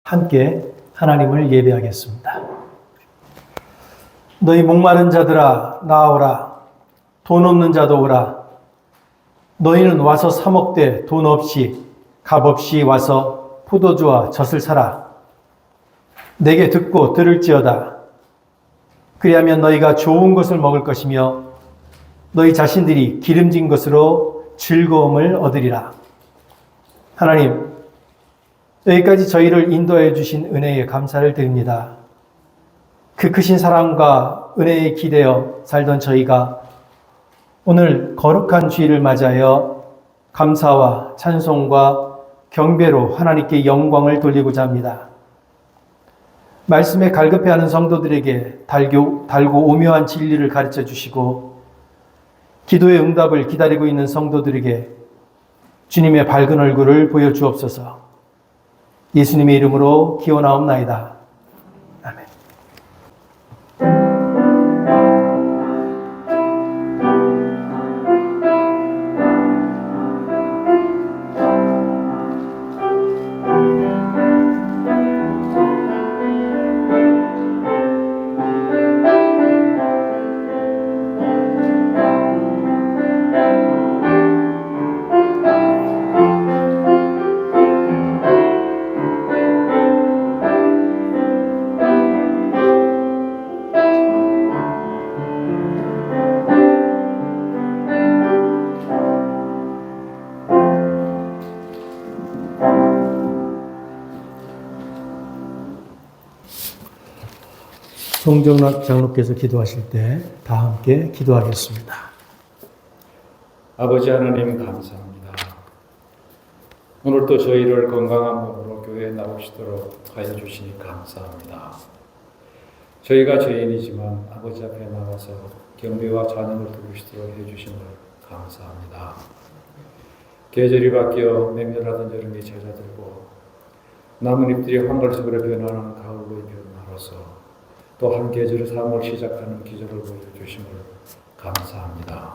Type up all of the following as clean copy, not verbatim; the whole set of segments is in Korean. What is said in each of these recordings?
함께 하나님을 예배하겠습니다. 너희 목마른 자들아 나아오라. 돈 없는 자도 오라. 너희는 와서 사 먹되 돈 없이 값 없이 와서 포도주와 젖을 사라. 내게 듣고 들을지어다. 그리하면 너희가 좋은 것을 먹을 것이며 너희 자신들이 기름진 것으로 즐거움을 얻으리라. 하나님, 여기까지 저희를 인도해 주신 은혜에 감사를 드립니다. 그 크신 사랑과 은혜에 기대어 살던 저희가 오늘 거룩한 주일을 맞이하여 감사와 찬송과 경배로 하나님께 영광을 돌리고자 합니다. 말씀에 갈급해하는 성도들에게 달고 오묘한 진리를 가르쳐 주시고 기도의 응답을 기다리고 있는 성도들에게 주님의 밝은 얼굴을 보여주옵소서. 예수님의 이름으로 기원하옵나이다. 아멘. 송정락 장로께서 기도하실 때 다 함께 기도하겠습니다. 아버지 하나님 감사합니다. 오늘도 저희를 건강한 몸으로 교회에 나오시도록 하여 주시니 감사합니다. 저희가 죄인이지만 아버지 앞에 나와서 경배와 찬양을 드리시도록 해주심을 감사합니다. 계절이 바뀌어 맹렬하던 여름이 잦아들고 나뭇잎들이 황갈색으로 변하는 가을로 변화로서 또 한 계절의 삶을 시작하는 기적을 보여주심을 감사합니다.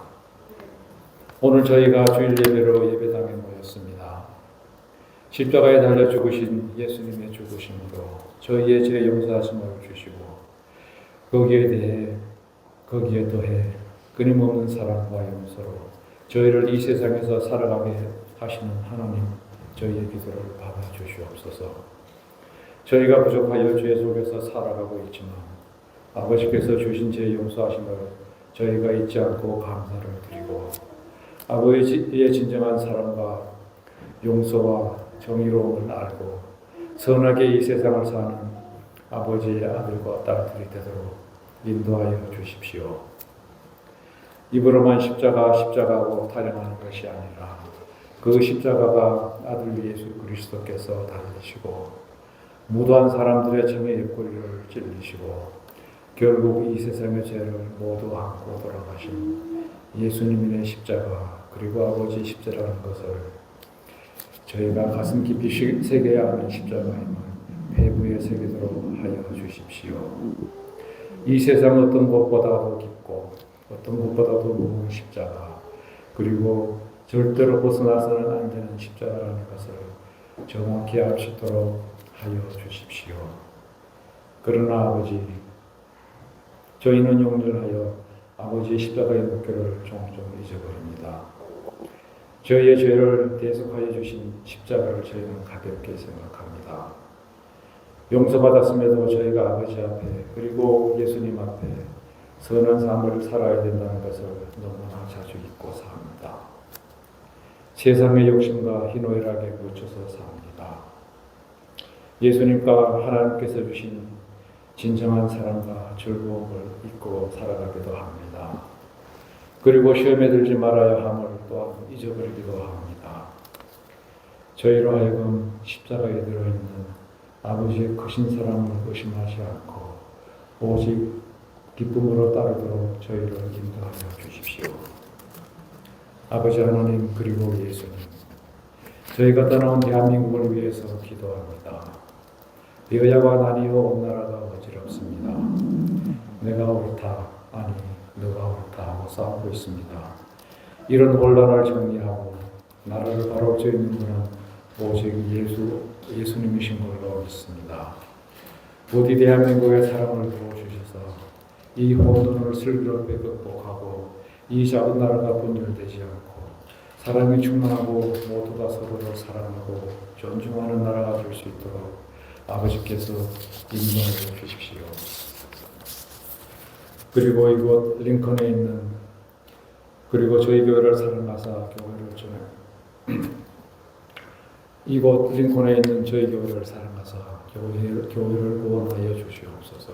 오늘 저희가 주일 예배로 예배당에 모였습니다. 십자가에 달려 죽으신 예수님의 죽으심으로 저희의 죄 용서하심을 주시고 거기에 더해 끊임없는 사랑과 용서로 저희를 이 세상에서 살아가게 하시는 하나님, 저희의 기도를 받아주시옵소서. 저희가 부족하여 죄 속에서 살아가고 있지만 아버지께서 주신 죄 용서하심을 저희가 잊지 않고 감사를 드리고 아버지의 진정한 사랑과 용서와 정의로움을 알고 선하게 이 세상을 사는 아버지의 아들과 딸들이 되도록 인도하여 주십시오. 입으로만 십자가하고 타령하는 것이 아니라 그 십자가가 아들 예수 그리스도께서 달리시고 무도한 사람들의 정의 옆구리를 찔리시고 결국 이 세상의 죄를 모두 안고 돌아가신 예수님의 십자가 그리고 아버지 십자라는 것을 저희가 가슴 깊이 새겨야 하는 십자가임을 배부에 새기도록 하여 주십시오. 이 세상 어떤 것보다도 깊고 어떤 것보다도 무거운 십자가 그리고 절대로 벗어나서는 안 되는 십자가라는 것을 정확히 알 수 있도록 하여 주십시오. 그러나 아버지, 저희는 용렬하여 아버지의 십자가의 목표를 종종 잊어버립니다. 저희의 죄를 대속하여 주신 십자가를 저희는 가볍게 생각합니다. 용서받았음에도 저희가 아버지 앞에 그리고 예수님 앞에 선한 삶을 살아야 된다는 것을 너무나 자주 잊고 삽니다. 세상의 욕심과 희노애락에 묻혀서 삽니다. 예수님과 하나님께서 주신 진정한 사랑과 즐거움을 잊고 살아가기도 합니다. 그리고 시험에 들지 말아야 함을 또한 잊어버리기도 합니다. 저희로 하여금 십자가에 들어있는 아버지의 크신 사랑을 의심하지 않고 오직 기쁨으로 따르도록 저희를 인도하여 주십시오. 아버지 하나님 그리고 예수님, 저희가 떠나온 대한민국을 위해서 기도합니다. 여야가 나뉘어 온 나라가 어지럽습니다. 내가 옳다, 아니 너가 옳다 하고 싸우고 있습니다. 이런 혼란을 정리하고 나라를 바로 쥐는 분은 오직 예수님이신 걸로 믿습니다. 부디 대한민국의 사랑을 부어주셔서 이 혼돈을 슬기롭게 극복하고 이 작은 나라가 분열되지 않고 사랑이 충만하고 모두가 서로를 사랑하고 존중하는 나라가 될 수 있도록 아버지께서 인도해 주십시오. 그리고 이곳 링컨에 있는 그리고 저희 교회를 사랑하사 교회를 좀 이곳 링컨에 있는 저희 교회를 사랑하사 교회를 구원하여 주시옵소서.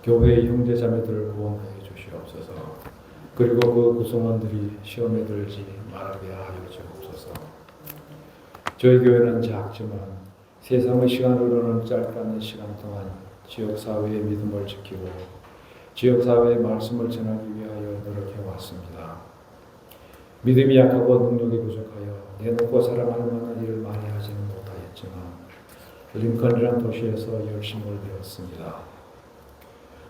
교회의 형제자매들을 구원하여 주시옵소서. 그리고 그 구성원들이 시험에 들지 말게 하여 주옵소서. 저희 교회는 작지만 세상의 시간으로는 짧은 시간 동안 지역사회의 믿음을 지키고 지역사회의 말씀을 전하기 위하여 노력해 왔습니다. 믿음이 약하고 능력이 부족하여 내놓고 사랑할 만한 일을 많이 하지는 못하였지만 링컨이라는 도시에서 열심을 배웠습니다.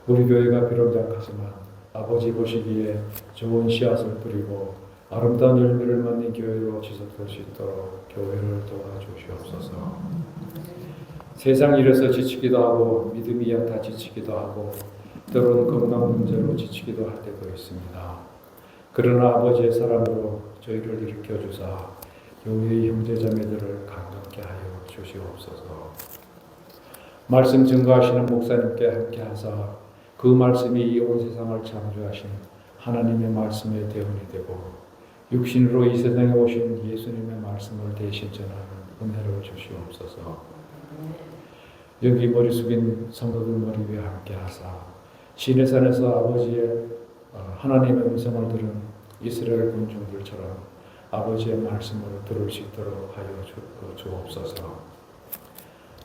우리 교회가 비록 약하지만 아버지 보시기에 좋은 씨앗을 뿌리고 아름다운 열매를 맺는 교회로 지속될 수 있도록 교회를 도와주시옵소서. 세상 일에서 지치기도 하고 믿음이 약하 지치기도 하고 때로는 건강 문제로 지치기도 할 때도 있습니다. 그러나 아버지의 사랑으로 저희를 일으켜 주사 교회의 형제자매들을 강건케 하여 주시옵소서. 말씀 증거하시는 목사님께 함께 하사 그 말씀이 이 온 세상을 창조하신 하나님의 말씀의 대원이 되고 육신으로 이 세상에 오신 예수님의 말씀을 대신 전하는 은혜를 주시옵소서. 여기 머리 숙인 성도들 머리 위에 함께 하사 시내산에서 아버지의 하나님의 음성을 들은 이스라엘 군중들처럼 아버지의 말씀을 들을 수 있도록 하여 주옵소서.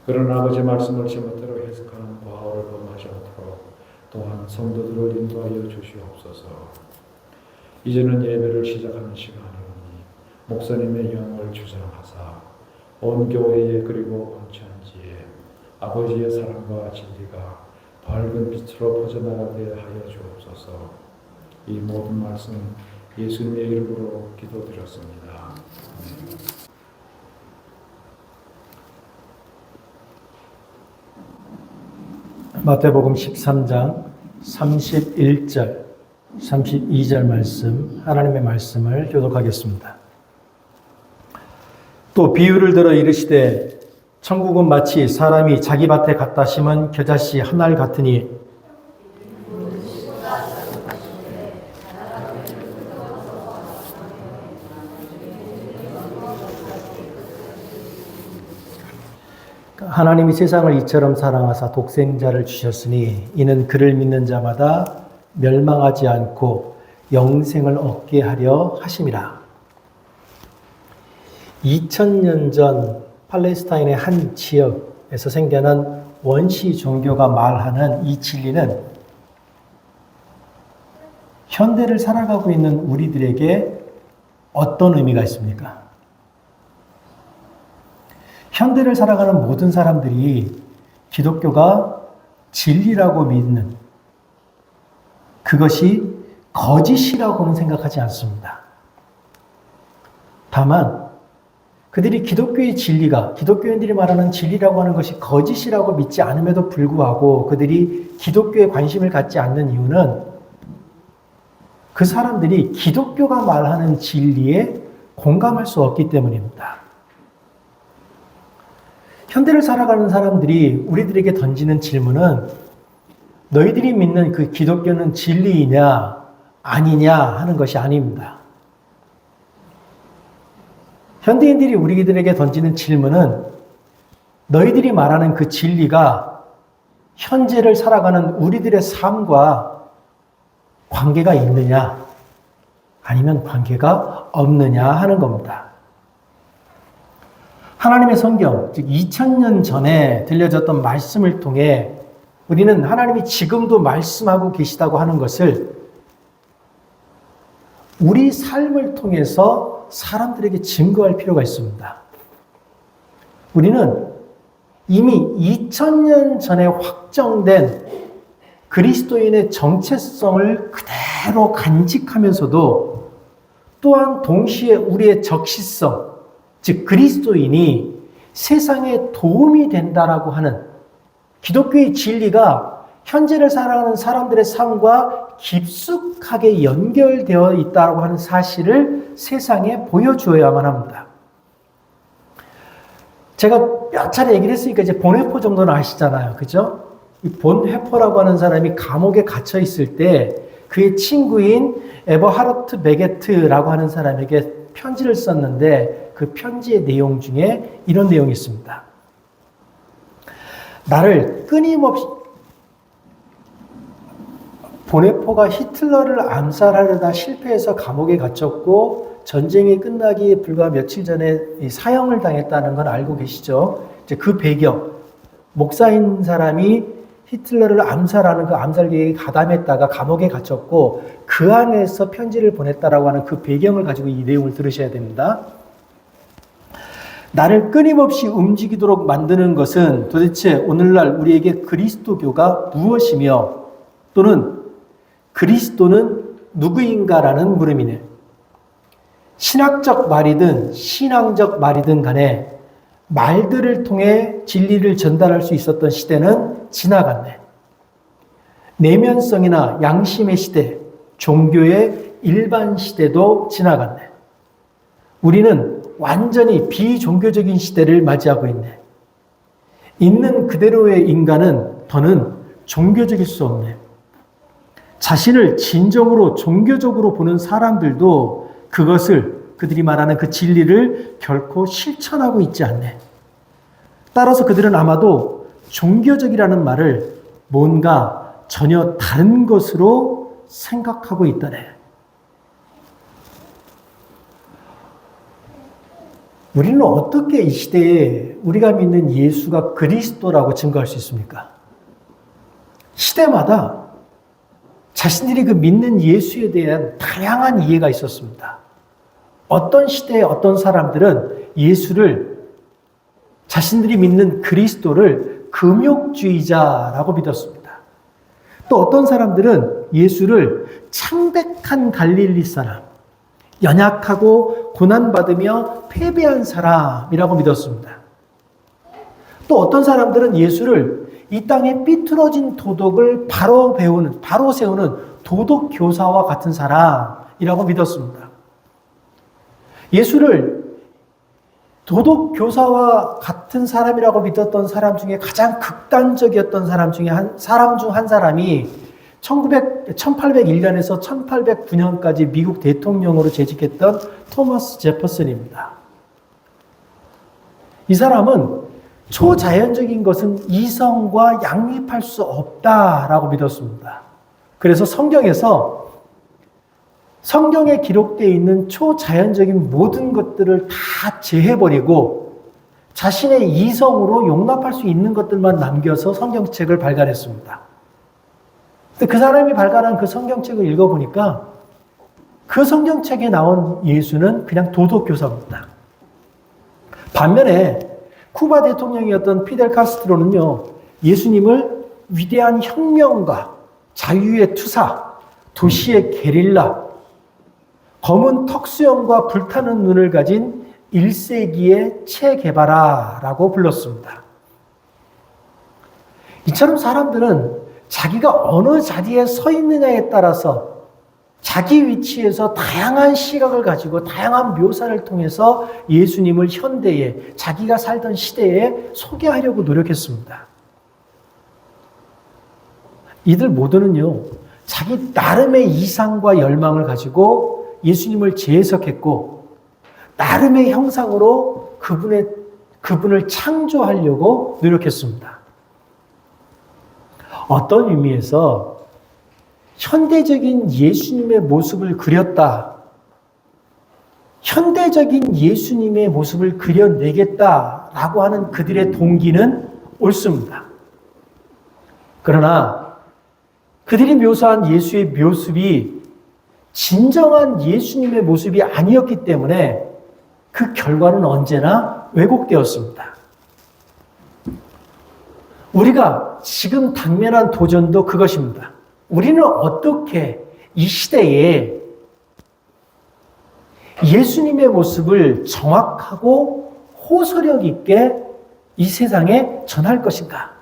그런 아버지의 말씀을 제멋대로 해석하는 바울을 범하지 않도록 또한 성도들을 인도하여 주시옵소서. 이제는 예배를 시작하는 시간이오니 목사님의 영을 주장하사 온 교회에 그리고 온천지에 아버지의 사랑과 진리가 밝은 빛으로 퍼져나가게 하여 주옵소서. 이 모든 말씀 예수님의 이름으로 기도드렸습니다. 마태복음 13장 31절, 32절 말씀, 하나님의 말씀을 교독하겠습니다. 또 비유를 들어 이르시되 천국은 마치 사람이 자기 밭에 갖다 심은 겨자씨 한 알 같으니 하나님이 세상을 이처럼 사랑하사 독생자를 주셨으니 이는 그를 믿는 자마다 멸망하지 않고 영생을 얻게 하려 하심이라. 2000년 전 팔레스타인의 한 지역에서 생겨난 원시 종교가 말하는 이 진리는 현대를 살아가고 있는 우리들에게 어떤 의미가 있습니까? 현대를 살아가는 모든 사람들이 기독교가 진리라고 믿는 그것이 거짓이라고는 생각하지 않습니다. 다만 그들이 기독교의 진리가 기독교인들이 말하는 진리라고 하는 것이 거짓이라고 믿지 않음에도 불구하고 그들이 기독교에 관심을 갖지 않는 이유는 그 사람들이 기독교가 말하는 진리에 공감할 수 없기 때문입니다. 현대를 살아가는 사람들이 우리들에게 던지는 질문은 너희들이 믿는 그 기독교는 진리이냐 아니냐 하는 것이 아닙니다. 현대인들이 우리들에게 던지는 질문은 너희들이 말하는 그 진리가 현재를 살아가는 우리들의 삶과 관계가 있느냐 아니면 관계가 없느냐 하는 겁니다. 하나님의 성경, 즉 2000년 전에 들려졌던 말씀을 통해 우리는 하나님이 지금도 말씀하고 계시다고 하는 것을 우리 삶을 통해서 사람들에게 증거할 필요가 있습니다. 우리는 이미 2000년 전에 확정된 그리스도인의 정체성을 그대로 간직하면서도 또한 동시에 우리의 적시성, 즉 그리스도인이 세상에 도움이 된다라고 하는 기독교의 진리가 현재를 살아가는 사람들의 삶과 깊숙하게 연결되어 있다고 하는 사실을 세상에 보여주어야만 합니다. 제가 몇 차례 얘기를 했으니까 이제 본회포 정도는 아시잖아요. 그죠? 이 본회포라고 하는 사람이 감옥에 갇혀 있을 때 그의 친구인 에버하르트 베게트라고 하는 사람에게 편지를 썼는데 그 편지의 내용 중에 이런 내용이 있습니다. 나를 끊임없이 본회포가 히틀러를 암살하려다 실패해서 감옥에 갇혔고 전쟁이 끝나기 불과 며칠 전에 사형을 당했다는 건 알고 계시죠? 이제 그 배경, 목사인 사람이 히틀러를 암살하는 그 암살 계획에 가담했다가 감옥에 갇혔고 그 안에서 편지를 보냈다라고 하는 그 배경을 가지고 이 내용을 들으셔야 됩니다. 나를 끊임없이 움직이도록 만드는 것은 도대체 오늘날 우리에게 그리스도교가 무엇이며 또는 그리스도는 누구인가라는 물음이네. 신학적 말이든 신앙적 말이든 간에 말들을 통해 진리를 전달할 수 있었던 시대는 지나갔네. 내면성이나 양심의 시대, 종교의 일반 시대도 지나갔네. 우리는 완전히 비종교적인 시대를 맞이하고 있네. 있는 그대로의 인간은 더는 종교적일 수 없네. 자신을 진정으로 종교적으로 보는 사람들도 그들이 말하는 그 진리를 결코 실천하고 있지 않네. 따라서 그들은 아마도 종교적이라는 말을 뭔가 전혀 다른 것으로 생각하고 있다네. 우리는 어떻게 이 시대에 우리가 믿는 예수가 그리스도라고 증거할 수 있습니까? 시대마다 자신들이 그 믿는 예수에 대한 다양한 이해가 있었습니다. 어떤 시대에 어떤 사람들은 예수를 자신들이 믿는 그리스도를 금욕주의자라고 믿었습니다. 또 어떤 사람들은 예수를 창백한 갈릴리 사람, 연약하고 고난받으며 패배한 사람이라고 믿었습니다. 또 어떤 사람들은 예수를 이 땅에 삐뚤어진 도덕을 바로 세우는 도덕 교사와 같은 사람이라고 믿었습니다. 예수를 도덕 교사와 같은 사람이라고 믿었던 사람 중에 가장 극단적이었던 사람 중 한 사람이 1801년에서 1809년까지 미국 대통령으로 재직했던 토마스 제퍼슨입니다. 이 사람은 초자연적인 것은 이성과 양립할 수 없다라고 믿었습니다. 그래서 성경에 기록되어 있는 초자연적인 모든 것들을 다 제해버리고 자신의 이성으로 용납할 수 있는 것들만 남겨서 성경책을 발간했습니다. 근데 그 사람이 발간한 그 성경책을 읽어보니까 그 성경책에 나온 예수는 그냥 도덕교사입니다. 반면에 쿠바 대통령이었던 피델 카스트로는요, 예수님을 위대한 혁명가, 자유의 투사, 도시의 게릴라, 검은 턱수염과 불타는 눈을 가진 1세기의 체게바라라고 불렀습니다. 이처럼 사람들은 자기가 어느 자리에 서 있느냐에 따라서 자기 위치에서 다양한 시각을 가지고 다양한 묘사를 통해서 예수님을 현대에 자기가 살던 시대에 소개하려고 노력했습니다. 이들 모두는요, 자기 나름의 이상과 열망을 가지고 예수님을 재해석했고 나름의 형상으로 그분을 창조하려고 노력했습니다. 어떤 의미에서 현대적인 예수님의 모습을 그렸다, 현대적인 예수님의 모습을 그려내겠다라고 하는 그들의 동기는 옳습니다. 그러나 그들이 묘사한 예수의 모습이 진정한 예수님의 모습이 아니었기 때문에 그 결과는 언제나 왜곡되었습니다. 우리가 지금 당면한 도전도 그것입니다. 우리는 어떻게 이 시대에 예수님의 모습을 정확하고 호소력 있게 이 세상에 전할 것인가?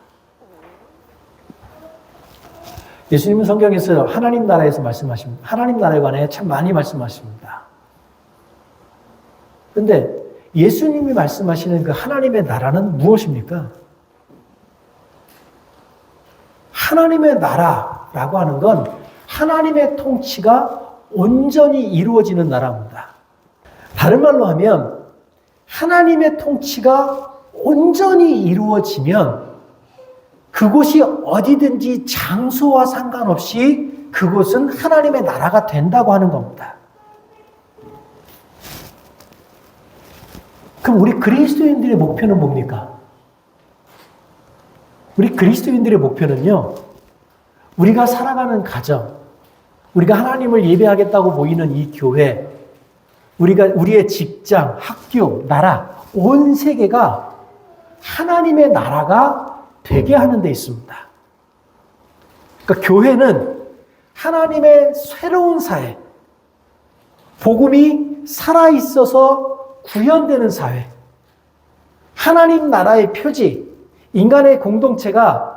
예수님은 성경에서 하나님 나라에서 말씀하십니다. 하나님 나라에 관해 참 많이 말씀하십니다. 그런데 예수님이 말씀하시는 그 하나님의 나라는 무엇입니까? 하나님의 나라라고 하는 건 하나님의 통치가 온전히 이루어지는 나라입니다. 다른 말로 하면 하나님의 통치가 온전히 이루어지면 그곳이 어디든지 장소와 상관없이 그곳은 하나님의 나라가 된다고 하는 겁니다. 그럼 우리 그리스도인들의 목표는 뭡니까? 우리 그리스도인들의 목표는요, 우리가 살아가는 가정, 우리가 하나님을 예배하겠다고 모이는 이 교회, 우리의 직장, 학교, 나라, 온 세계가 하나님의 나라가 되게 하는 데 있습니다. 그러니까 교회는 하나님의 새로운 사회, 복음이 살아있어서 구현되는 사회, 하나님 나라의 표지, 인간의 공동체가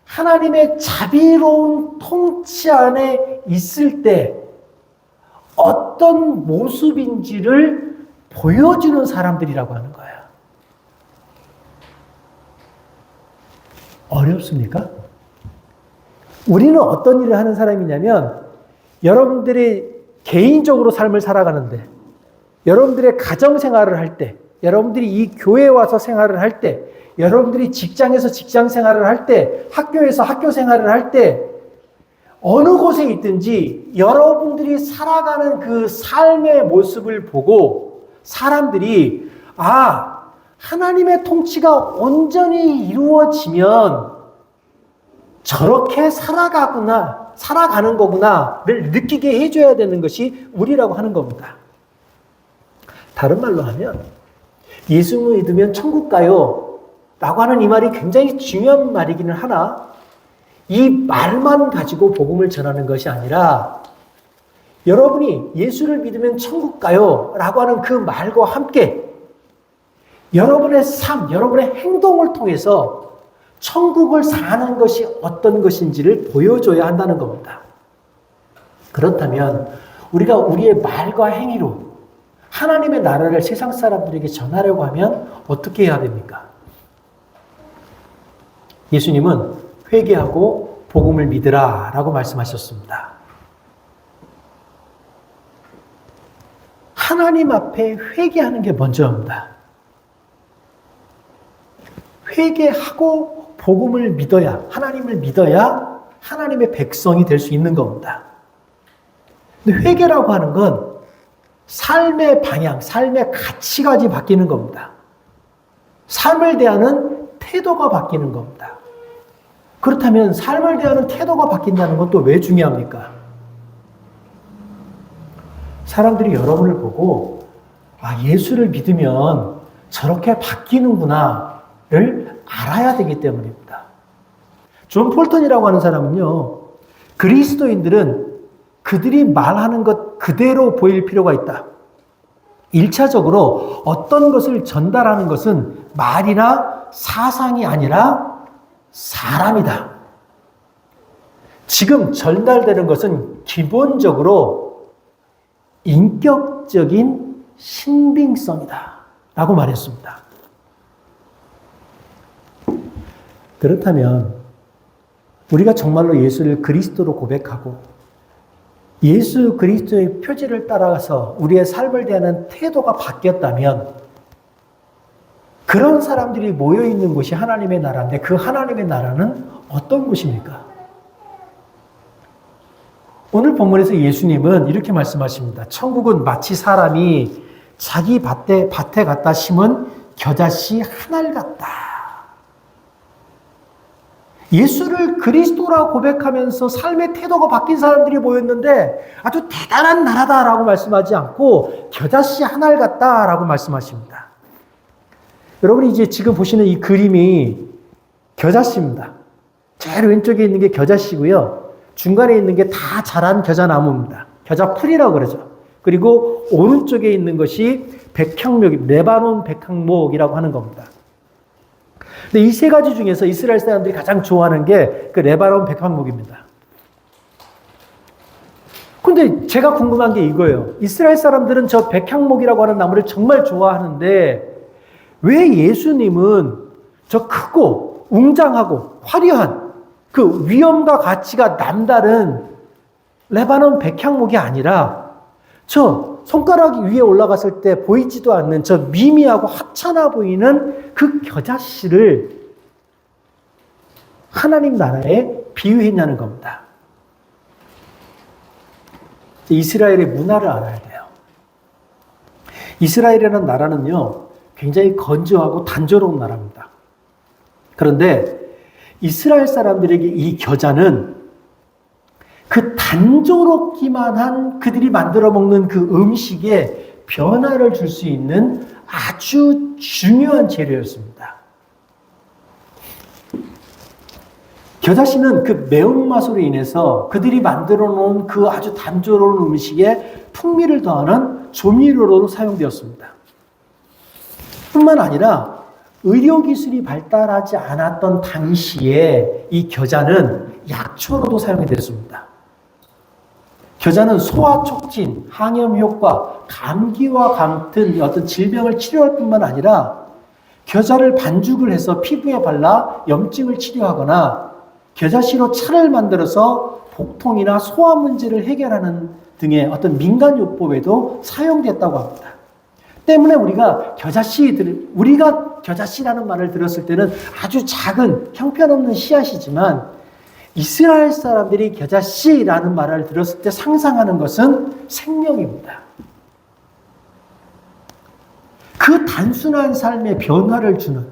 하나님의 자비로운 통치 안에 있을 때 어떤 모습인지를 보여주는 사람들이라고 하는 거예요. 어렵습니까? 우리는 어떤 일을 하는 사람이냐면 여러분들이 개인적으로 삶을 살아가는데, 여러분들의 가정 생활을 할 때, 여러분들이 이 교회에 와서 생활을 할 때, 여러분들이 직장에서 직장 생활을 할 때, 학교에서 학교 생활을 할 때, 어느 곳에 있든지 여러분들이 살아가는 그 삶의 모습을 보고 사람들이 하나님의 통치가 온전히 이루어지면 저렇게 살아가는 거구나를 느끼게 해줘야 되는 것이 우리라고 하는 겁니다. 다른 말로 하면 예수 믿으면 천국 가요 라고 하는 이 말이 굉장히 중요한 말이기는 하나, 이 말만 가지고 복음을 전하는 것이 아니라 여러분이 예수를 믿으면 천국 가요 라고 하는 그 말과 함께 여러분의 삶, 여러분의 행동을 통해서 천국을 사는 것이 어떤 것인지를 보여줘야 한다는 겁니다. 그렇다면 우리가 우리의 말과 행위로 하나님의 나라를 세상 사람들에게 전하려고 하면 어떻게 해야 됩니까? 예수님은 회개하고 복음을 믿으라 라고 말씀하셨습니다. 하나님 앞에 회개하는 게 먼저입니다. 회개하고 복음을 믿어야, 하나님을 믿어야 하나님의 백성이 될 수 있는 겁니다. 근데 회개라고 하는 건 삶의 방향, 삶의 가치까지 바뀌는 겁니다. 삶을 대하는 태도가 바뀌는 겁니다. 그렇다면 삶을 대하는 태도가 바뀐다는 건 또 왜 중요합니까? 사람들이 여러분을 보고 예수를 믿으면 저렇게 바뀌는구나를 알아야 되기 때문입니다. 존 폴턴이라고 하는 사람은요, 그리스도인들은 그들이 말하는 것 그대로 보일 필요가 있다. 1차적으로 어떤 것을 전달하는 것은 말이나 사상이 아니라 사람이다. 지금 전달되는 것은 기본적으로 인격적인 신빙성이다 라고 말했습니다. 그렇다면 우리가 정말로 예수를 그리스도로 고백하고 예수 그리스도의 표지를 따라서 우리의 삶을 대하는 태도가 바뀌었다면 그런 사람들이 모여있는 곳이 하나님의 나라인데 그 하나님의 나라는 어떤 곳입니까? 오늘 본문에서 예수님은 이렇게 말씀하십니다. 천국은 마치 사람이 자기 밭에 갖다 심은 겨자씨 한 알 같다. 예수를 그리스도라고 고백하면서 삶의 태도가 바뀐 사람들이 모였는데 아주 대단한 나라다라고 말씀하지 않고 겨자씨 한 알 같다라고 말씀하십니다. 여러분이 이제 지금 보시는 이 그림이 겨자씨입니다. 제일 왼쪽에 있는 게 겨자씨고요. 중간에 있는 게 다 자란 겨자나무입니다. 겨자풀이라고 그러죠. 그리고 오른쪽에 있는 것이 백향목, 레바논 백향목이라고 하는 겁니다. 근데 이 세 가지 중에서 이스라엘 사람들이 가장 좋아하는 게 그 레바논 백향목입니다. 근데 제가 궁금한 게 이거예요. 이스라엘 사람들은 저 백향목이라고 하는 나무를 정말 좋아하는데 왜 예수님은 저 크고 웅장하고 화려한 그 위엄과 가치가 남다른 레바논 백향목이 아니라 저 손가락 위에 올라갔을 때 보이지도 않는 저 미미하고 하찮아 보이는 그 겨자씨를 하나님 나라에 비유했냐는 겁니다. 이스라엘의 문화를 알아야 돼요. 이스라엘이라는 나라는요, 굉장히 건조하고 단조로운 나라입니다. 그런데 이스라엘 사람들에게 이 겨자는 그 단조롭기만 한 그들이 만들어 먹는 그 음식에 변화를 줄 수 있는 아주 중요한 재료였습니다. 겨자씨는 그 매운맛으로 인해서 그들이 만들어 놓은 그 아주 단조로운 음식에 풍미를 더하는 조미료로 사용되었습니다. 뿐만 아니라 의료기술이 발달하지 않았던 당시에 이 겨자는 약초로도 사용이 됐습니다. 겨자는 소화 촉진, 항염 효과, 감기와 같은 어떤 질병을 치료할 뿐만 아니라 겨자를 반죽을 해서 피부에 발라 염증을 치료하거나 겨자씨로 차를 만들어서 복통이나 소화 문제를 해결하는 등의 어떤 민간요법에도 사용됐다고 합니다. 때문에 우리가 겨자씨라는 말을 들었을 때는 아주 작은 형편없는 씨앗이지만 이스라엘 사람들이 겨자씨라는 말을 들었을 때 상상하는 것은 생명입니다. 그 단순한 삶에 변화를 주는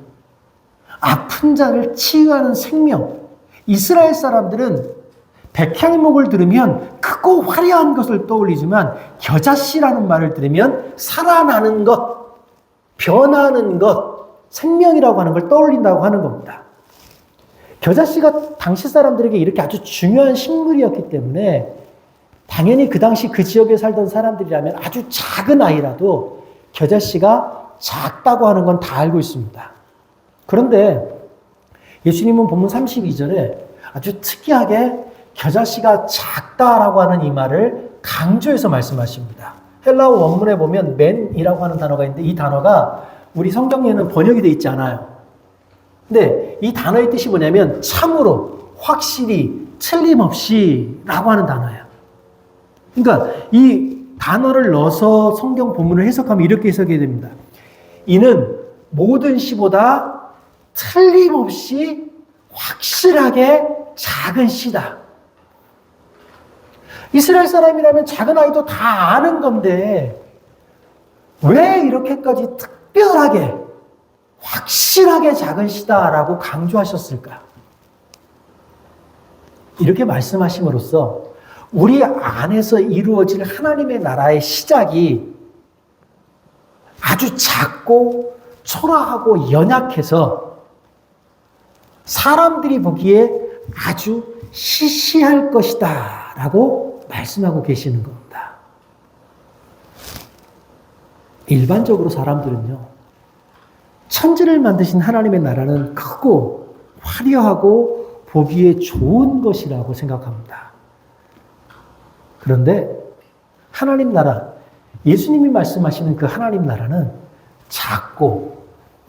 아픈 자를 치유하는 생명. 이스라엘 사람들은 백향목을 들으면 크고 화려한 것을 떠올리지만 겨자씨라는 말을 들으면 살아나는 것, 변화하는 것, 생명이라고 하는 걸 떠올린다고 하는 겁니다. 겨자씨가 당시 사람들에게 이렇게 아주 중요한 식물이었기 때문에 당연히 그 당시 그 지역에 살던 사람들이라면 아주 작은 아이라도 겨자씨가 작다고 하는 건 다 알고 있습니다. 그런데 예수님은 본문 32절에 아주 특이하게 겨자씨가 작다라고 하는 이 말을 강조해서 말씀하십니다. 헬라어 원문에 보면 맨이라고 하는 단어가 있는데 이 단어가 우리 성경에는 번역이 되어 있지 않아요. 근데 이 단어의 뜻이 뭐냐면 참으로, 확실히, 틀림없이 라고 하는 단어예요. 그러니까 이 단어를 넣어서 성경 본문을 해석하면 이렇게 해석해야 됩니다. 이는 모든 씨보다 틀림없이 확실하게 작은 씨다. 이스라엘 사람이라면 작은 아이도 다 아는 건데 왜 이렇게까지 특별하게 확실하게 작은 씨다라고 강조하셨을까? 이렇게 말씀하심으로써 우리 안에서 이루어질 하나님의 나라의 시작이 아주 작고 초라하고 연약해서 사람들이 보기에 아주 시시할 것이다 라고 말씀하고 계시는 겁니다. 일반적으로 사람들은요, 천지를 만드신 하나님의 나라는 크고 화려하고 보기에 좋은 것이라고 생각합니다. 그런데 하나님 나라, 예수님이 말씀하시는 그 하나님 나라는 작고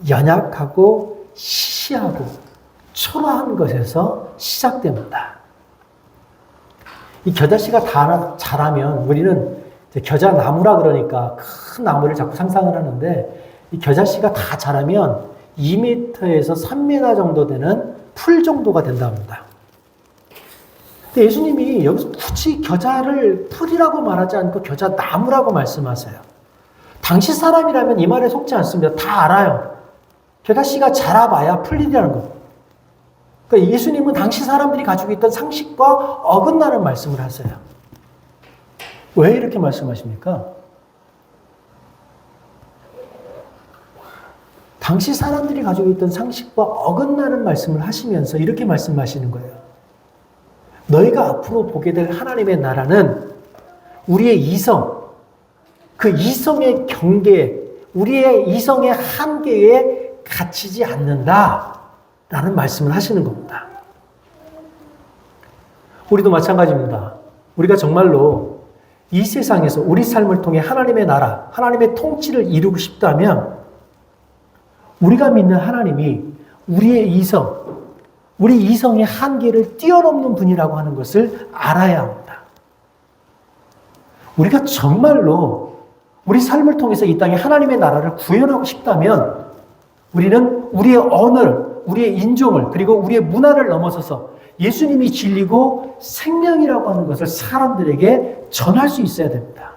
연약하고 시시하고 초라한 것에서 시작됩니다. 이 겨자씨가 자라면 우리는 겨자나무라 그러니까 큰 나무를 자꾸 상상을 하는데 이 겨자씨가 다 자라면 2m에서 3m 정도 되는 풀 정도가 된답니다. 근데 예수님이 여기서 굳이 겨자를 풀이라고 말하지 않고 겨자나무라고 말씀하세요. 당시 사람이라면 이 말에 속지 않습니다. 다 알아요. 겨자씨가 자라봐야 풀이라는 거. 그러니까 예수님은 당시 사람들이 가지고 있던 상식과 어긋나는 말씀을 하세요. 왜 이렇게 말씀하십니까? 당시 사람들이 가지고 있던 상식과 어긋나는 말씀을 하시면서 이렇게 말씀하시는 거예요. 너희가 앞으로 보게 될 하나님의 나라는 우리의 이성, 그 이성의 경계에, 우리의 이성의 한계에 갇히지 않는다라는 말씀을 하시는 겁니다. 우리도 마찬가지입니다. 우리가 정말로 이 세상에서 우리 삶을 통해 하나님의 나라, 하나님의 통치를 이루고 싶다면 우리가 믿는 하나님이 우리의 이성, 우리 이성의 한계를 뛰어넘는 분이라고 하는 것을 알아야 합니다. 우리가 정말로 우리 삶을 통해서 이 땅에 하나님의 나라를 구현하고 싶다면 우리는 우리의 언어를, 우리의 인종을, 그리고 우리의 문화를 넘어서서 예수님이 진리고 생명이라고 하는 것을 사람들에게 전할 수 있어야 됩니다.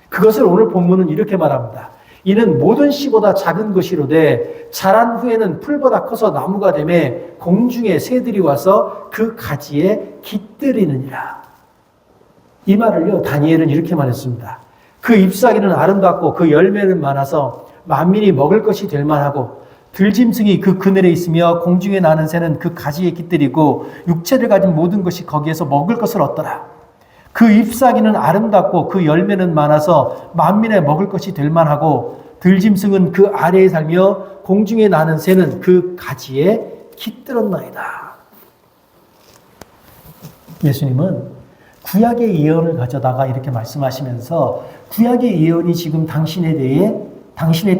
그것을 오늘 본문은 이렇게 말합니다. 이는 모든 씨보다 작은 것이로되 자란 후에는 풀보다 커서 나무가 되매 공중의 새들이 와서 그 가지에 깃들이느니라. 이 말을요, 다니엘은 이렇게 말했습니다. 그 잎사귀는 아름답고 그 열매는 많아서 만민이 먹을 것이 될 만하고 들짐승이 그 그늘에 있으며 공중에 나는 새는 그 가지에 깃들이고 육체를 가진 모든 것이 거기에서 먹을 것을 얻더라. 그 잎사귀는 아름답고 그 열매는 많아서 만민의 먹을 것이 될 만하고 들짐승은 그 아래에 살며 공중에 나는 새는 그 가지에 깃들었나이다. 예수님은 구약의 예언을 가져다가 이렇게 말씀하시면서 구약의 예언이 지금 당신의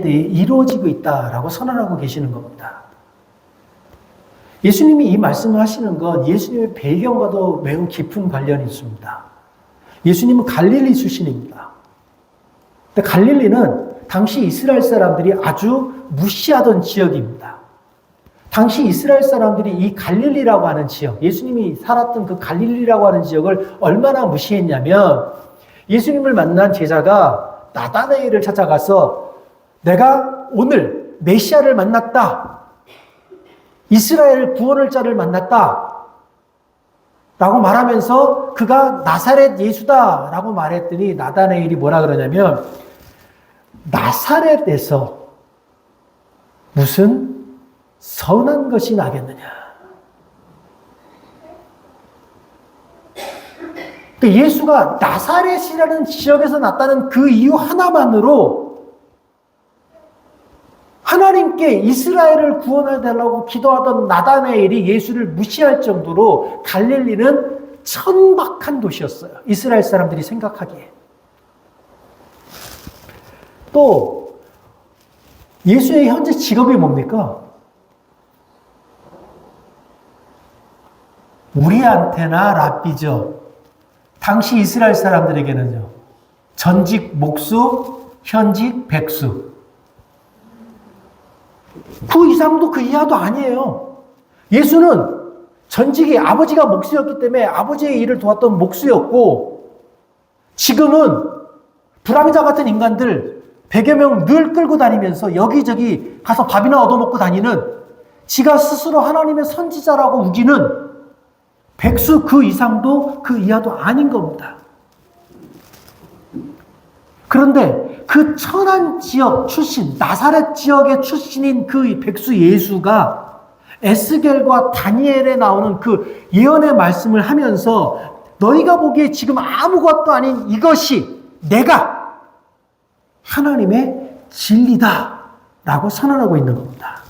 때에 이루어지고 있다라고 선언하고 계시는 겁니다. 예수님이 이 말씀을 하시는 건 예수님의 배경과도 매우 깊은 관련이 있습니다. 예수님은 갈릴리 출신입니다. 근데 갈릴리는 당시 이스라엘 사람들이 아주 무시하던 지역입니다. 당시 이스라엘 사람들이 이 갈릴리라고 하는 지역, 예수님이 살았던 그 갈릴리라고 하는 지역을 얼마나 무시했냐면 예수님을 만난 제자가 나다나엘을 찾아가서 내가 오늘 메시아를 만났다. 이스라엘 구원할 자를 만났다. 라고 말하면서 그가 나사렛 예수다 라고 말했더니 나다나엘이 뭐라 그러냐면 나사렛에서 무슨 선한 것이 나겠느냐. 예수가 나사렛이라는 지역에서 났다는 그 이유 하나만으로 하나님께 이스라엘을 구원해달라고 기도하던 나다나엘이 예수를 무시할 정도로 갈릴리는 천박한 도시였어요. 이스라엘 사람들이 생각하기에. 또 예수의 현재 직업이 뭡니까? 우리한테나 랍비죠. 당시 이스라엘 사람들에게는요. 전직 목수, 현직 백수. 그 이상도 그 이하도 아니에요. 예수는 전직이 아버지가 목수였기 때문에 아버지의 일을 도왔던 목수였고 지금은 불황자 같은 인간들 100여 명 늘 끌고 다니면서 여기저기 가서 밥이나 얻어먹고 다니는 지가 스스로 하나님의 선지자라고 우기는 백수 그 이상도 그 이하도 아닌 겁니다. 그런데 그 천한 지역 출신, 나사렛 지역의 출신인 그 백수 예수가 에스겔과 다니엘에 나오는 그 예언의 말씀을 하면서 너희가 보기에 지금 아무것도 아닌 이것이 내가 하나님의 진리다 라고 선언하고 있는 겁니다.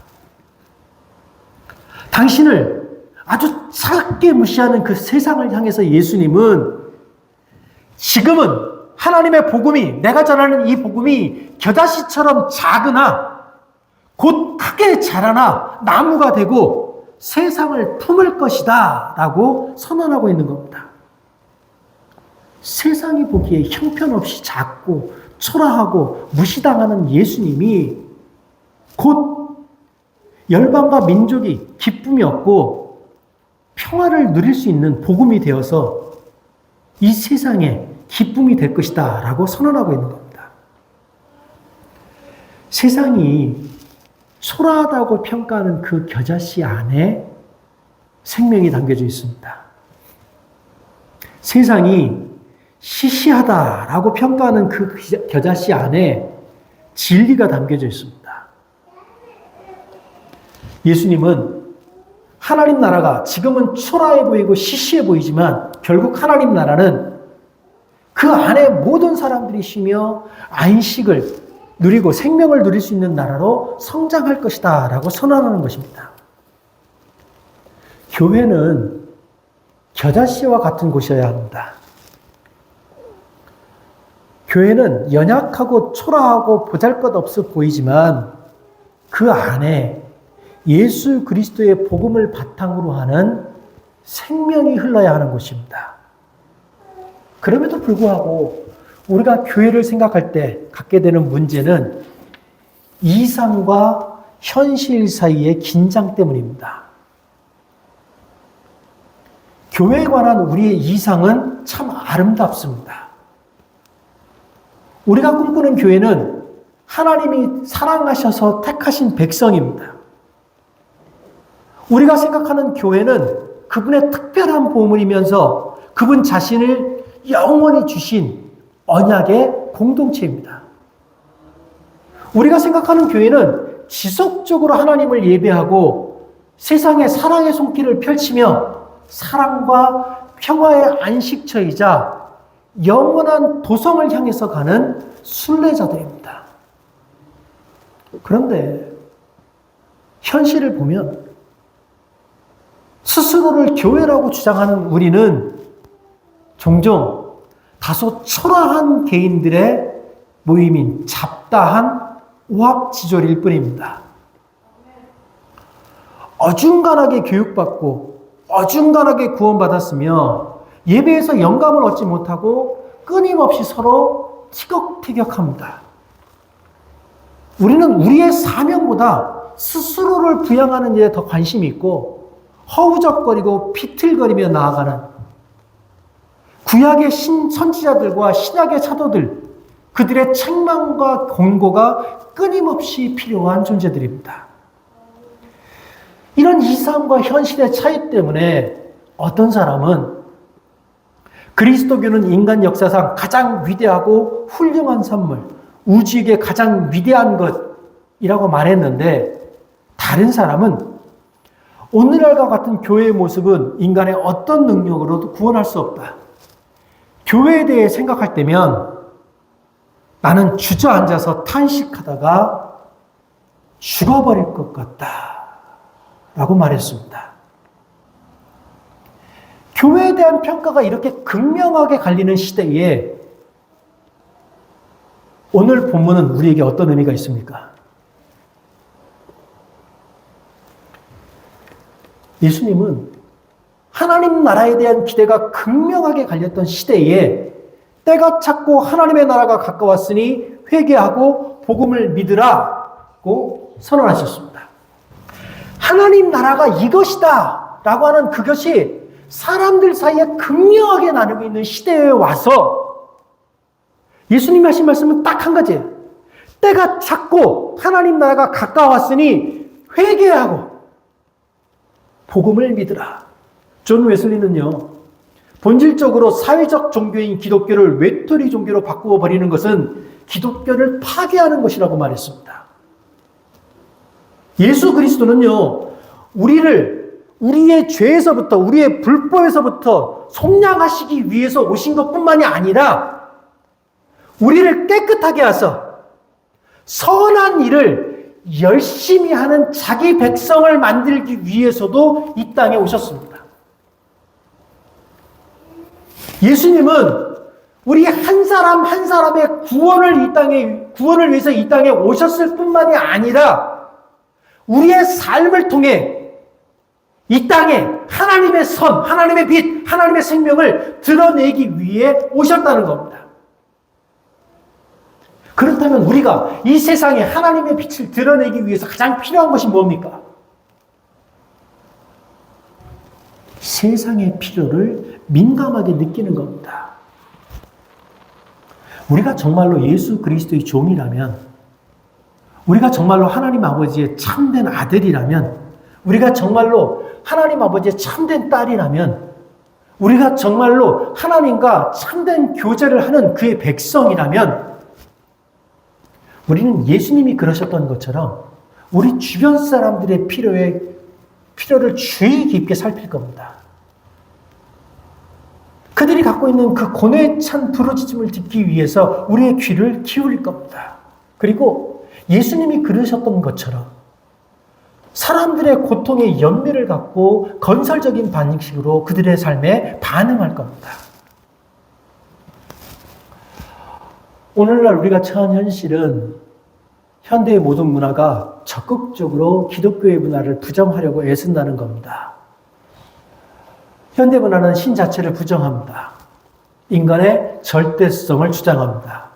당신을 아주 차갑게 무시하는 그 세상을 향해서 예수님은 지금은 하나님의 복음이, 내가 전하는 이 복음이 겨자씨처럼 작으나 곧 크게 자라나 나무가 되고 세상을 품을 것이다 라고 선언하고 있는 겁니다. 세상이 보기에 형편없이 작고 초라하고 무시당하는 예수님이 곧 열방과 민족이 기쁨이 없고 평화를 누릴 수 있는 복음이 되어서 이 세상에 기쁨이 될 것이다 라고 선언하고 있는 겁니다. 세상이 초라하다고 평가하는 그 겨자씨 안에 생명이 담겨져 있습니다. 세상이 시시하다라고 평가하는 그 겨자씨 안에 진리가 담겨져 있습니다. 예수님은 하나님 나라가 지금은 초라해 보이고 시시해 보이지만 결국 하나님 나라는 그 안에 모든 사람들이 쉬며 안식을 누리고 생명을 누릴 수 있는 나라로 성장할 것이다 라고 선언하는 것입니다. 교회는 겨자씨와 같은 곳이어야 합니다. 교회는 연약하고 초라하고 보잘것없어 보이지만 그 안에 예수 그리스도의 복음을 바탕으로 하는 생명이 흘러야 하는 곳입니다. 그럼에도 불구하고 우리가 교회를 생각할 때 갖게 되는 문제는 이상과 현실 사이의 긴장 때문입니다. 교회에 관한 우리의 이상은 참 아름답습니다. 우리가 꿈꾸는 교회는 하나님이 사랑하셔서 택하신 백성입니다. 우리가 생각하는 교회는 그분의 특별한 보물이면서 그분 자신을 영원히 주신 언약의 공동체입니다. 우리가 생각하는 교회는 지속적으로 하나님을 예배하고 세상에 사랑의 손길을 펼치며 사랑과 평화의 안식처이자 영원한 도성을 향해서 가는 순례자들입니다. 그런데 현실을 보면 스스로를 교회라고 주장하는 우리는 종종 다소 초라한 개인들의 모임인 잡다한 오합지졸일 뿐입니다. 어중간하게 교육받고 어중간하게 구원받았으며 예배에서 영감을 얻지 못하고 끊임없이 서로 티격태격합니다. 우리는 우리의 사명보다 스스로를 부양하는 일에 더 관심이 있고 허우적거리고 비틀거리며 나아가는 구약의 선지자들과 신약의 사도들, 그들의 책망과 권고가 끊임없이 필요한 존재들입니다. 이런 이상과 현실의 차이 때문에 어떤 사람은 그리스도교는 인간 역사상 가장 위대하고 훌륭한 선물, 우주에게 가장 위대한 것이라고 말했는데, 다른 사람은 오늘날과 같은 교회의 모습은 인간의 어떤 능력으로도 구원할 수 없다. 교회에 대해 생각할 때면 나는 주저앉아서 탄식하다가 죽어버릴 것 같다 라고 말했습니다. 교회에 대한 평가가 이렇게 극명하게 갈리는 시대에 오늘 본문은 우리에게 어떤 의미가 있습니까? 예수님은 하나님 나라에 대한 기대가 극명하게 갈렸던 시대에 때가 찼고 하나님의 나라가 가까웠으니 회개하고 복음을 믿으라고 선언하셨습니다. 하나님 나라가 이것이다 라고 하는 그것이 사람들 사이에 극명하게 나누고 있는 시대에 와서 예수님이 하신 말씀은 딱 한 가지예요. 때가 찼고 하나님 나라가 가까웠으니 회개하고 복음을 믿으라. 존 웨슬리는요, 본질적으로 사회적 종교인 기독교를 외톨이 종교로 바꾸어 버리는 것은 기독교를 파괴하는 것이라고 말했습니다. 예수 그리스도는요, 우리를 우리의 죄에서부터, 우리의 불법에서부터 속량하시기 위해서 오신 것뿐만이 아니라 우리를 깨끗하게 하셔 선한 일을 열심히 하는 자기 백성을 만들기 위해서도 이 땅에 오셨습니다. 예수님은 우리 한 사람 한 사람의 구원을 위해서 이 땅에 오셨을 뿐만이 아니라 우리의 삶을 통해 이 땅에 하나님의 선, 하나님의 빛, 하나님의 생명을 드러내기 위해 오셨다는 겁니다. 그렇다면 우리가 이 세상에 하나님의 빛을 드러내기 위해서 가장 필요한 것이 뭡니까? 세상의 필요를 민감하게 느끼는 겁니다. 우리가 정말로 예수 그리스도의 종이라면, 우리가 정말로 하나님 아버지의 참된 아들이라면, 우리가 정말로 하나님 아버지의 참된 딸이라면, 우리가 정말로 하나님과 참된 교제를 하는 그의 백성이라면, 우리는 예수님이 그러셨던 것처럼 우리 주변 사람들의 필요를 주의 깊게 살필 겁니다. 그들이 갖고 있는 그 고뇌에 찬 부르짖음을 듣기 위해서 우리의 귀를 기울일 겁니다. 그리고 예수님이 그러셨던 것처럼 사람들의 고통에 연민을 갖고 건설적인 방식으로 그들의 삶에 반응할 겁니다. 오늘날 우리가 처한 현실은 현대의 모든 문화가 적극적으로 기독교의 문화를 부정하려고 애쓴다는 겁니다. 현대 문화는 신 자체를 부정합니다. 인간의 절대성을 주장합니다.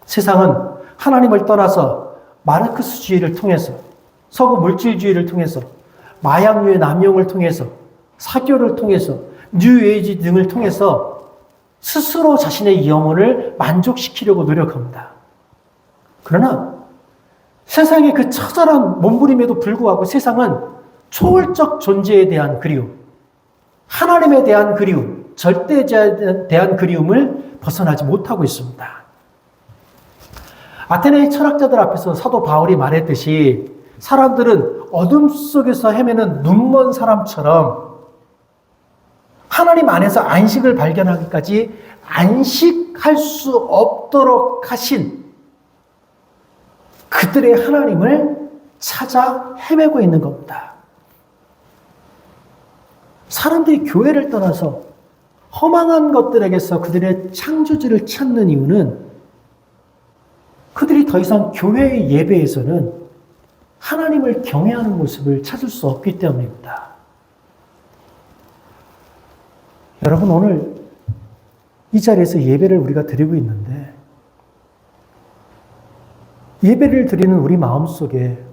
세상은 하나님을 떠나서 마르크스주의를 통해서, 서구 물질주의를 통해서, 마약류의 남용을 통해서, 사교를 통해서, 뉴에이지 등을 통해서 스스로 자신의 영혼을 만족시키려고 노력합니다. 그러나 세상의 그 처절한 몸부림에도 불구하고 세상은 초월적 존재에 대한 그리움, 하나님에 대한 그리움, 절대자에 대한 그리움을 벗어나지 못하고 있습니다. 아테네의 철학자들 앞에서 사도 바울이 말했듯이 사람들은 어둠 속에서 헤매는 눈먼 사람처럼 하나님 안에서 안식을 발견하기까지 안식할 수 없도록 하신 그들의 하나님을 찾아 헤매고 있는 겁니다. 사람들이 교회를 떠나서 허망한 것들에게서 그들의 창조주를 찾는 이유는 그들이 더 이상 교회의 예배에서는 하나님을 경외하는 모습을 찾을 수 없기 때문입니다. 여러분, 오늘 이 자리에서 예배를 우리가 드리고 있는데 예배를 드리는 우리 마음속에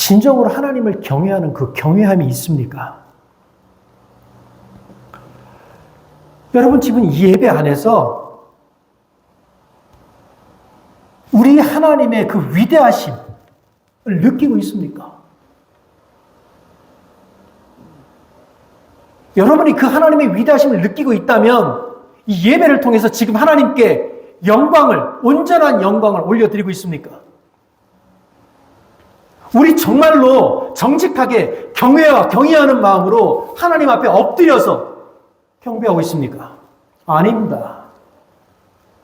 진정으로 하나님을 경외하는 그 경외함이 있습니까? 여러분, 지금 이 예배 안에서 우리 하나님의 그 위대하심을 느끼고 있습니까? 여러분이 그 하나님의 위대하심을 느끼고 있다면 이 예배를 통해서 지금 하나님께 영광을, 온전한 영광을 올려드리고 있습니까? 우리 정말로 정직하게 경외와 경외하는 마음으로 하나님 앞에 엎드려서 경배하고 있습니까? 아닙니다.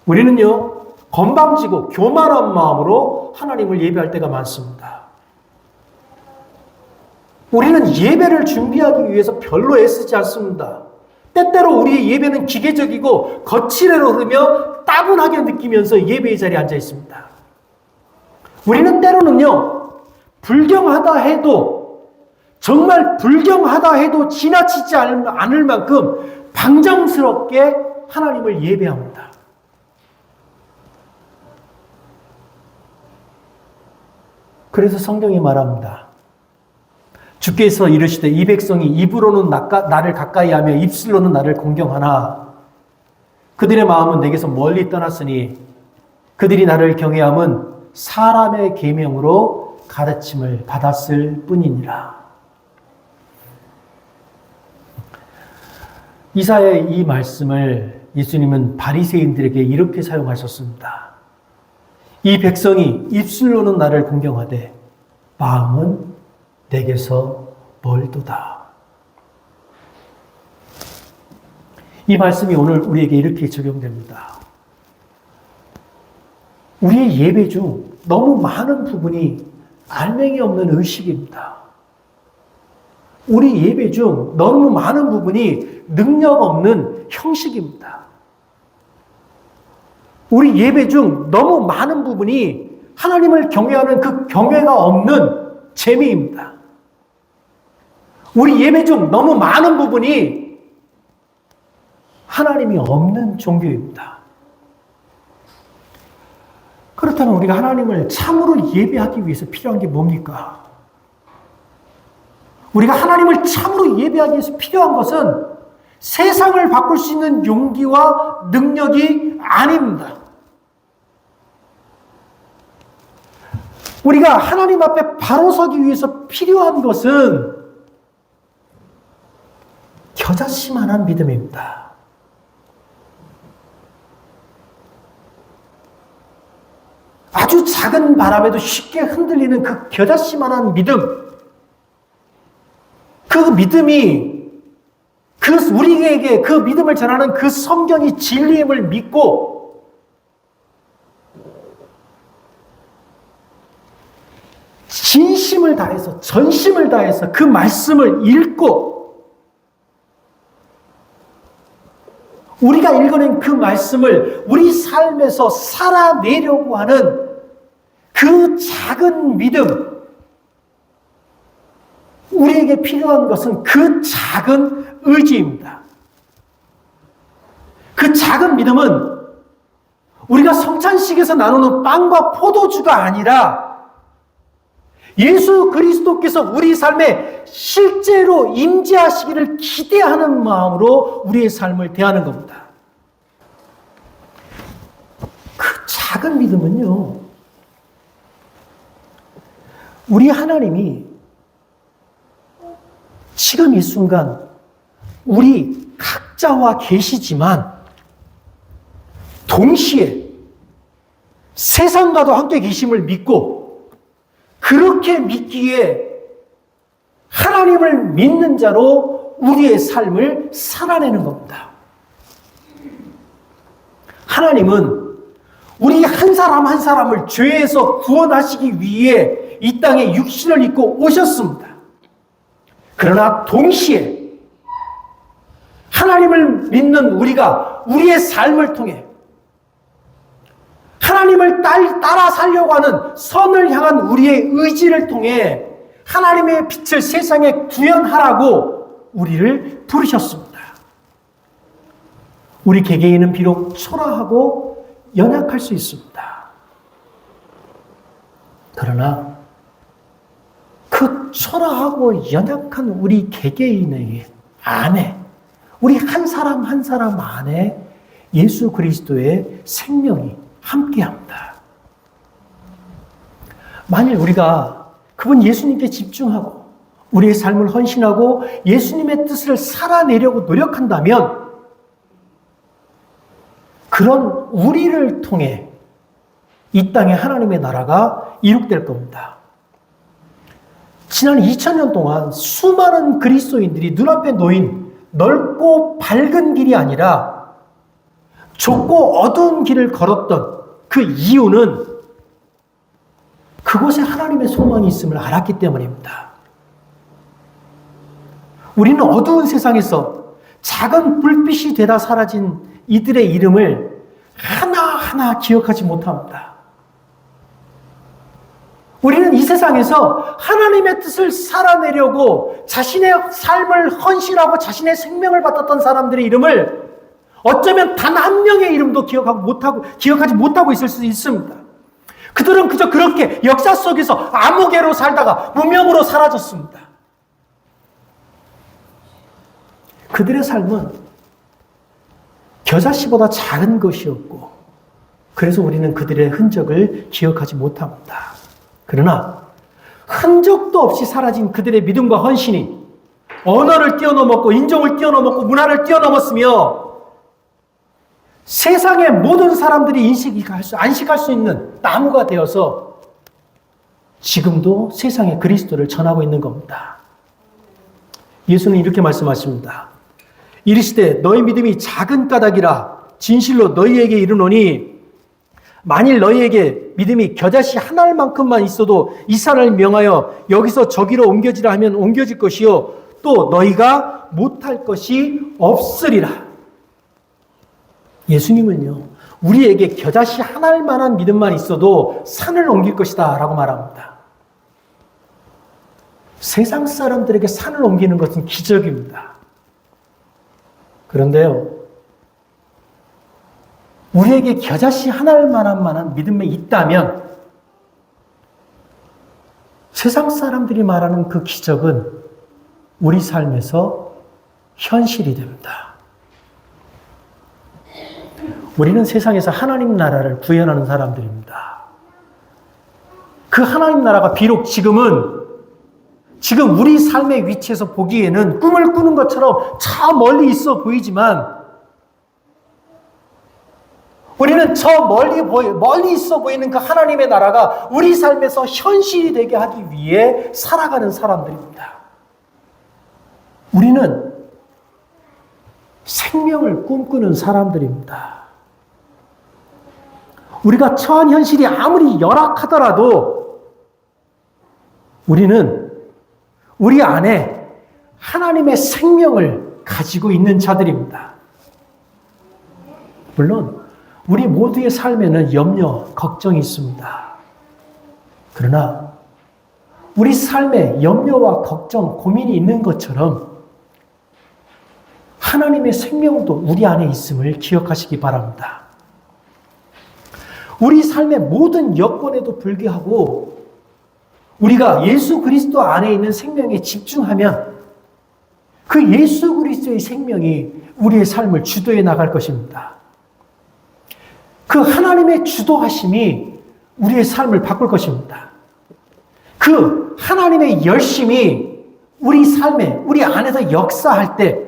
우리는요, 건방지고 교만한 마음으로 하나님을 예배할 때가 많습니다. 우리는 예배를 준비하기 위해서 별로 애쓰지 않습니다. 때때로 우리의 예배는 기계적이고 거칠애로 흐르며 따분하게 느끼면서 예배의 자리에 앉아 있습니다. 우리는 때로는요, 불경하다 해도, 정말 불경하다 해도 지나치지 않을 만큼 방정스럽게 하나님을 예배합니다. 그래서 성경이 말합니다. 주께서 이르시되 이 백성이 입으로는 나를 가까이 하며 입술로는 나를 공경하나 그들의 마음은 내게서 멀리 떠났으니 그들이 나를 경외함은 사람의 계명으로 가르침을 받았을 뿐이니라. 이사야의 이 말씀을 예수님은 바리새인들에게 이렇게 사용하셨습니다. 이 백성이 입술로는 나를 공경하되 마음은 내게서 멀도다. 이 말씀이 오늘 우리에게 이렇게 적용됩니다. 우리의 예배 중 너무 많은 부분이 알맹이 없는 의식입니다. 우리 예배 중 너무 많은 부분이 능력 없는 형식입니다. 우리 예배 중 너무 많은 부분이 하나님을 경외하는 그 경외가 없는 재미입니다. 우리 예배 중 너무 많은 부분이 하나님이 없는 종교입니다. 그렇다면 우리가 하나님을 참으로 예배하기 위해서 필요한 게 뭡니까? 우리가 하나님을 참으로 예배하기 위해서 필요한 것은 세상을 바꿀 수 있는 용기와 능력이 아닙니다. 우리가 하나님 앞에 바로 서기 위해서 필요한 것은 겨자씨만한 믿음입니다. 아주 작은 바람에도 쉽게 흔들리는 그 겨자씨만한 믿음, 그 믿음이 우리에게 그 믿음을 전하는 그 성경이 진리임을 믿고 진심을 다해서, 전심을 다해서 그 말씀을 읽고 우리가 읽어낸 그 말씀을 우리 삶에서 살아내려고 하는 그 작은 믿음, 우리에게 필요한 것은 그 작은 의지입니다. 그 작은 믿음은 우리가 성찬식에서 나누는 빵과 포도주가 아니라 예수 그리스도께서 우리 삶에 실제로 임재하시기를 기대하는 마음으로 우리의 삶을 대하는 겁니다. 그 작은 믿음은요, 우리 하나님이 지금 이 순간 우리 각자와 계시지만 동시에 세상과도 함께 계심을 믿고 그렇게 믿기에 하나님을 믿는 자로 우리의 삶을 살아내는 겁니다. 하나님은 우리 한 사람 한 사람을 죄에서 구원하시기 위해 이 땅에 육신을 입고 오셨습니다. 그러나 동시에 하나님을 믿는 우리가 우리의 삶을 통해 하나님을 따라 살려고 하는 선을 향한 우리의 의지를 통해 하나님의 빛을 세상에 구현하라고 우리를 부르셨습니다. 우리 개개인은 비록 초라하고 연약할 수 있습니다. 그러나 그 초라하고 연약한 우리 개개인의 안에, 우리 한 사람 한 사람 안에 예수 그리스도의 생명이 함께합니다. 만일 우리가 그분 예수님께 집중하고 우리의 삶을 헌신하고 예수님의 뜻을 살아내려고 노력한다면 그런 우리를 통해 이 땅에 하나님의 나라가 이룩될 겁니다. 지난 2000년 동안 수많은 그리스도인들이 눈앞에 놓인 넓고 밝은 길이 아니라 좁고 어두운 길을 걸었던 그 이유는 그곳에 하나님의 소망이 있음을 알았기 때문입니다. 우리는 어두운 세상에서 작은 불빛이 되다 사라진 이들의 이름을 하나하나 기억하지 못합니다. 우리는 이 세상에서 하나님의 뜻을 살아내려고 자신의 삶을 헌신하고 자신의 생명을 바쳤던 사람들의 이름을 어쩌면 단 한 명의 이름도 기억하지 못하고 있을 수 있습니다. 그들은 그저 그렇게 역사 속에서 암흑개로 살다가 무명으로 사라졌습니다. 그들의 삶은 겨자씨보다 작은 것이었고, 그래서 우리는 그들의 흔적을 기억하지 못합니다. 그러나 흔적도 없이 사라진 그들의 믿음과 헌신이 언어를 뛰어넘었고 인종을 뛰어넘었고 문화를 뛰어넘었으며 세상의 모든 사람들이 안식할 수 있는 나무가 되어서 지금도 세상에 그리스도를 전하고 있는 겁니다. 예수는 이렇게 말씀하십니다. 이르시되 너희 믿음이 작은 까닭이라 진실로 너희에게 이르노니 만일 너희에게 믿음이 겨자씨 한 알만큼만 있어도 이 산을 명하여 여기서 저기로 옮겨지라 하면 옮겨질 것이요 또 너희가 못할 것이 없으리라. 예수님은요, 우리에게 겨자씨 한 알만한 믿음만 있어도 산을 옮길 것이다 라고 말합니다. 세상 사람들에게 산을 옮기는 것은 기적입니다. 그런데요, 우리에게 겨자씨 한 알만한 믿음이 있다면 세상 사람들이 말하는 그 기적은 우리 삶에서 현실이 됩니다. 우리는 세상에서 하나님 나라를 구현하는 사람들입니다. 그 하나님 나라가 비록 지금 우리 삶의 위치에서 보기에는 꿈을 꾸는 것처럼 저 멀리 있어 보이지만 우리는 저 멀리 있어 보이는 그 하나님의 나라가 우리 삶에서 현실이 되게 하기 위해 살아가는 사람들입니다. 우리는 생명을 꿈꾸는 사람들입니다. 우리가 처한 현실이 아무리 열악하더라도 우리는 우리 안에 하나님의 생명을 가지고 있는 자들입니다. 물론 우리 모두의 삶에는 염려, 걱정이 있습니다. 그러나 우리 삶에 염려와 걱정, 고민이 있는 것처럼 하나님의 생명도 우리 안에 있음을 기억하시기 바랍니다. 우리 삶의 모든 여건에도 불구하고 우리가 예수 그리스도 안에 있는 생명에 집중하면 그 예수 그리스도의 생명이 우리의 삶을 주도해 나갈 것입니다. 그 하나님의 주도하심이 우리의 삶을 바꿀 것입니다. 그 하나님의 열심이 우리 삶에, 우리 안에서 역사할 때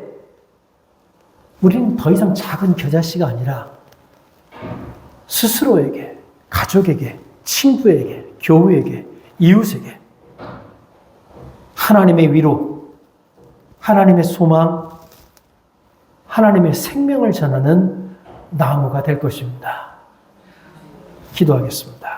우리는 더 이상 작은 겨자씨가 아니라 스스로에게, 가족에게, 친구에게, 교우에게, 이웃에게 하나님의 위로, 하나님의 소망, 하나님의 생명을 전하는 나무가 될 것입니다. 기도하겠습니다.